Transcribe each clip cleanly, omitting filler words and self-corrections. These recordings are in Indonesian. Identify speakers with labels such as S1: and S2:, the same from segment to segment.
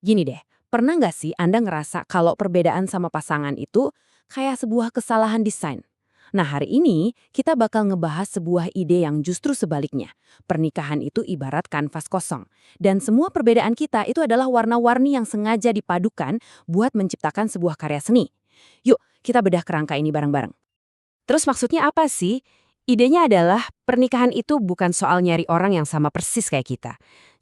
S1: Gini deh, pernah nggak sih Anda ngerasa kalau perbedaan sama pasangan itu kayak sebuah kesalahan desain? Nah, hari ini kita bakal ngebahas sebuah ide yang justru sebaliknya. Pernikahan itu ibarat kanvas kosong. Dan semua perbedaan kita itu adalah warna-warni yang sengaja dipadukan buat menciptakan sebuah karya seni. Yuk, kita bedah kerangka ini bareng-bareng. Terus maksudnya apa sih? Idenya adalah pernikahan itu bukan soal nyari orang yang sama persis kayak kita.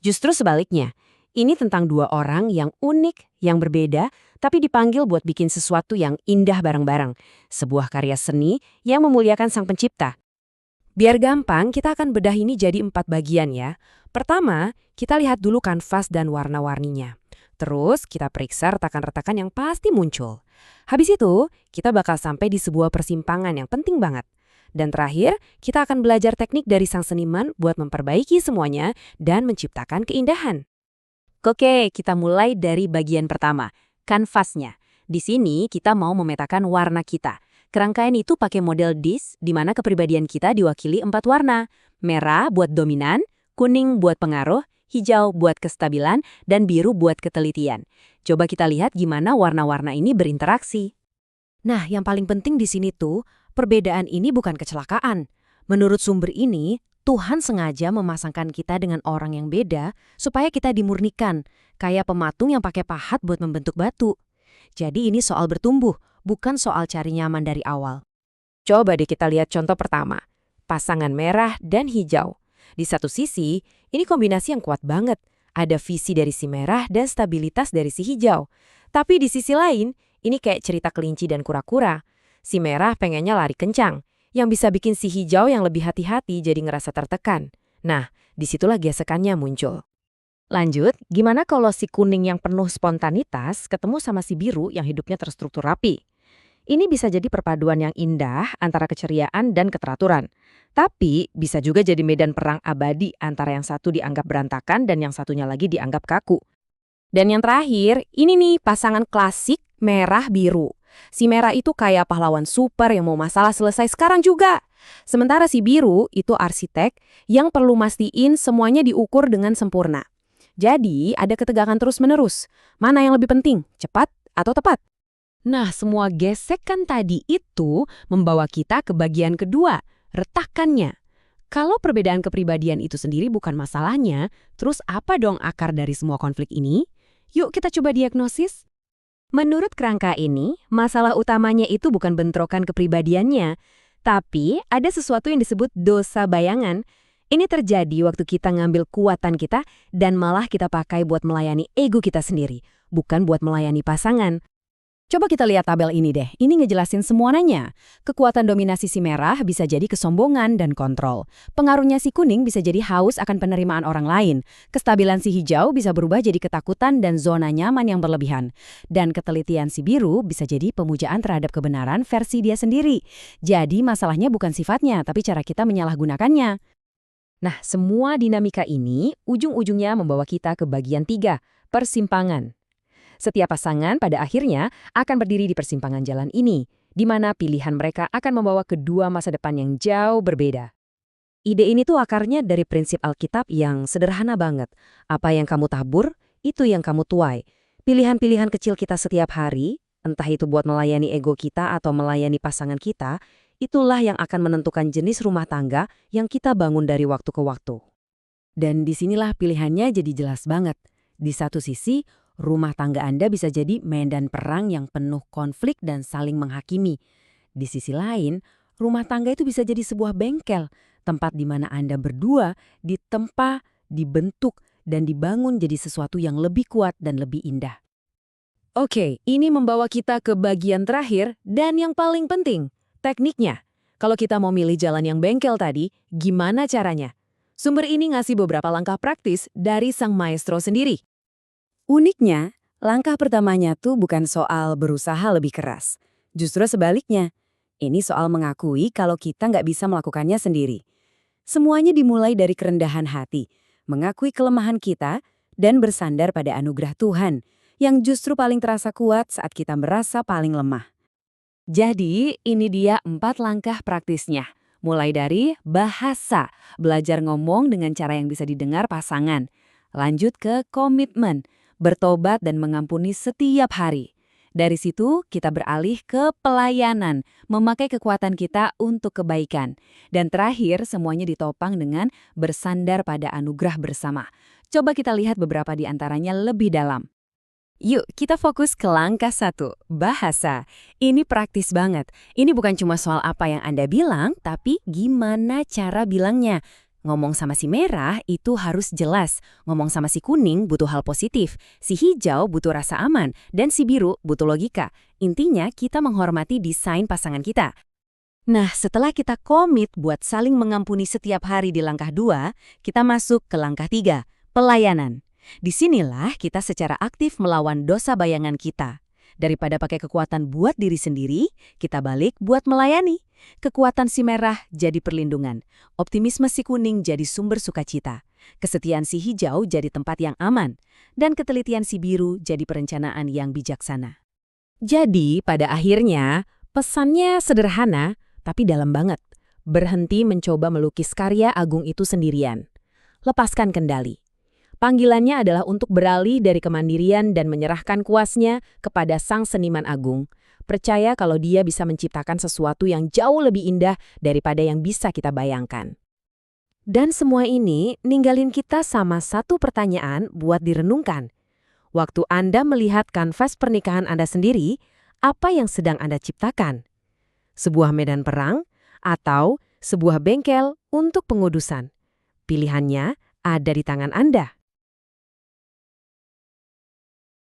S1: Justru sebaliknya, ini tentang dua orang yang unik, yang berbeda, tapi dipanggil buat bikin sesuatu yang indah bareng-bareng. Sebuah karya seni yang memuliakan sang pencipta. Biar gampang, kita akan bedah ini jadi 4 bagian ya. Pertama, kita lihat dulu kanvas dan warna-warninya. Terus, kita periksa retakan-retakan yang pasti muncul. Habis itu, kita bakal sampai di sebuah persimpangan yang penting banget. Dan terakhir, kita akan belajar teknik dari sang seniman buat memperbaiki semuanya dan menciptakan keindahan. Oke, kita mulai dari bagian pertama, kanvasnya. Di sini kita mau memetakan warna kita. Kerangkaian itu pakai model disk, di mana kepribadian kita diwakili 4 warna. Merah buat dominan, kuning buat pengaruh, hijau buat kestabilan, dan biru buat ketelitian. Coba kita lihat gimana warna-warna ini berinteraksi. Nah, yang paling penting di sini tuh, perbedaan ini bukan kecelakaan. Menurut sumber ini, Tuhan sengaja memasangkan kita dengan orang yang beda supaya kita dimurnikan, kayak pematung yang pakai pahat buat membentuk batu. Jadi ini soal bertumbuh, bukan soal cari nyaman dari awal. Coba deh kita lihat contoh pertama, pasangan merah dan hijau. Di satu sisi, ini kombinasi yang kuat banget. Ada visi dari si merah dan stabilitas dari si hijau. Tapi di sisi lain, ini kayak cerita kelinci dan kura-kura. Si merah pengennya lari kencang, yang bisa bikin si hijau yang lebih hati-hati jadi ngerasa tertekan. Nah, disitulah gesekannya muncul. Lanjut, gimana kalau si kuning yang penuh spontanitas ketemu sama si biru yang hidupnya terstruktur rapi? Ini bisa jadi perpaduan yang indah antara keceriaan dan keteraturan. Tapi bisa juga jadi medan perang abadi antara yang satu dianggap berantakan dan yang satunya lagi dianggap kaku. Dan yang terakhir, ini nih pasangan klasik merah-biru. Si merah itu kayak pahlawan super yang mau masalah selesai sekarang juga. Sementara si biru itu arsitek yang perlu mastiin semuanya diukur dengan sempurna. Jadi ada ketegangan terus-menerus. Mana yang lebih penting, cepat atau tepat? Nah, semua gesekan tadi itu membawa kita ke bagian kedua, retakannya. Kalau perbedaan kepribadian itu sendiri bukan masalahnya, terus apa dong akar dari semua konflik ini? Yuk kita coba diagnosis. Menurut kerangka ini, masalah utamanya itu bukan bentrokan kepribadiannya, tapi ada sesuatu yang disebut dosa bayangan. Ini terjadi waktu kita ngambil kekuatan kita dan malah kita pakai buat melayani ego kita sendiri, bukan buat melayani pasangan. Coba kita lihat tabel ini deh, ini ngejelasin semuanya. Kekuatan dominasi si merah bisa jadi kesombongan dan kontrol. Pengaruhnya si kuning bisa jadi haus akan penerimaan orang lain. Kestabilan si hijau bisa berubah jadi ketakutan dan zona nyaman yang berlebihan. Dan ketelitian si biru bisa jadi pemujaan terhadap kebenaran versi dia sendiri. Jadi masalahnya bukan sifatnya, tapi cara kita menyalahgunakannya. Nah, semua dinamika ini ujung-ujungnya membawa kita ke bagian 3, persimpangan. Setiap pasangan pada akhirnya akan berdiri di persimpangan jalan ini, di mana pilihan mereka akan membawa kedua masa depan yang jauh berbeda. Ide ini tuh akarnya dari prinsip Alkitab yang sederhana banget. Apa yang kamu tabur, itu yang kamu tuai. Pilihan-pilihan kecil kita setiap hari, entah itu buat melayani ego kita atau melayani pasangan kita, itulah yang akan menentukan jenis rumah tangga yang kita bangun dari waktu ke waktu. Dan disinilah pilihannya jadi jelas banget. Di satu sisi, rumah tangga Anda bisa jadi medan perang yang penuh konflik dan saling menghakimi. Di sisi lain, rumah tangga itu bisa jadi sebuah bengkel, tempat di mana Anda berdua ditempa, dibentuk, dan dibangun jadi sesuatu yang lebih kuat dan lebih indah. Oke, ini membawa kita ke bagian terakhir dan yang paling penting, tekniknya. Kalau kita mau milih jalan yang bengkel tadi, gimana caranya? Sumber ini ngasih beberapa langkah praktis dari sang maestro sendiri. Uniknya, langkah pertamanya tuh bukan soal berusaha lebih keras. Justru sebaliknya, ini soal mengakui kalau kita nggak bisa melakukannya sendiri. Semuanya dimulai dari kerendahan hati, mengakui kelemahan kita, dan bersandar pada anugerah Tuhan, yang justru paling terasa kuat saat kita merasa paling lemah. Jadi, ini dia 4 langkah praktisnya. Mulai dari bahasa, belajar ngomong dengan cara yang bisa didengar pasangan. Lanjut ke komitmen, bertobat dan mengampuni setiap hari. Dari situ, kita beralih ke pelayanan, memakai kekuatan kita untuk kebaikan. Dan terakhir, semuanya ditopang dengan bersandar pada anugerah bersama. Coba kita lihat beberapa di antaranya lebih dalam. Yuk, kita fokus ke langkah 1, bahasa. Ini praktis banget. Ini bukan cuma soal apa yang Anda bilang, tapi gimana cara bilangnya. Ngomong sama si merah itu harus jelas. Ngomong sama si kuning butuh hal positif. Si hijau butuh rasa aman. Dan si biru butuh logika. Intinya, kita menghormati desain pasangan kita. Nah, setelah kita komit buat saling mengampuni setiap hari di langkah 2, kita masuk ke langkah 3, pelayanan. Disinilah kita secara aktif melawan dosa bayangan kita. Daripada pakai kekuatan buat diri sendiri, kita balik buat melayani. Kekuatan si merah jadi perlindungan. Optimisme si kuning jadi sumber sukacita. Kesetiaan si hijau jadi tempat yang aman. Dan ketelitian si biru jadi perencanaan yang bijaksana. Jadi, pada akhirnya, pesannya sederhana, tapi dalam banget. Berhenti mencoba melukis karya agung itu sendirian. Lepaskan kendali. Panggilannya adalah untuk beralih dari kemandirian dan menyerahkan kuasnya kepada sang seniman agung. Percaya kalau dia bisa menciptakan sesuatu yang jauh lebih indah daripada yang bisa kita bayangkan. Dan semua ini ninggalin kita sama satu pertanyaan buat direnungkan. Waktu Anda melihat kanvas pernikahan Anda sendiri, apa yang sedang Anda ciptakan? Sebuah medan perang atau sebuah bengkel untuk pengudusan? Pilihannya ada di tangan Anda.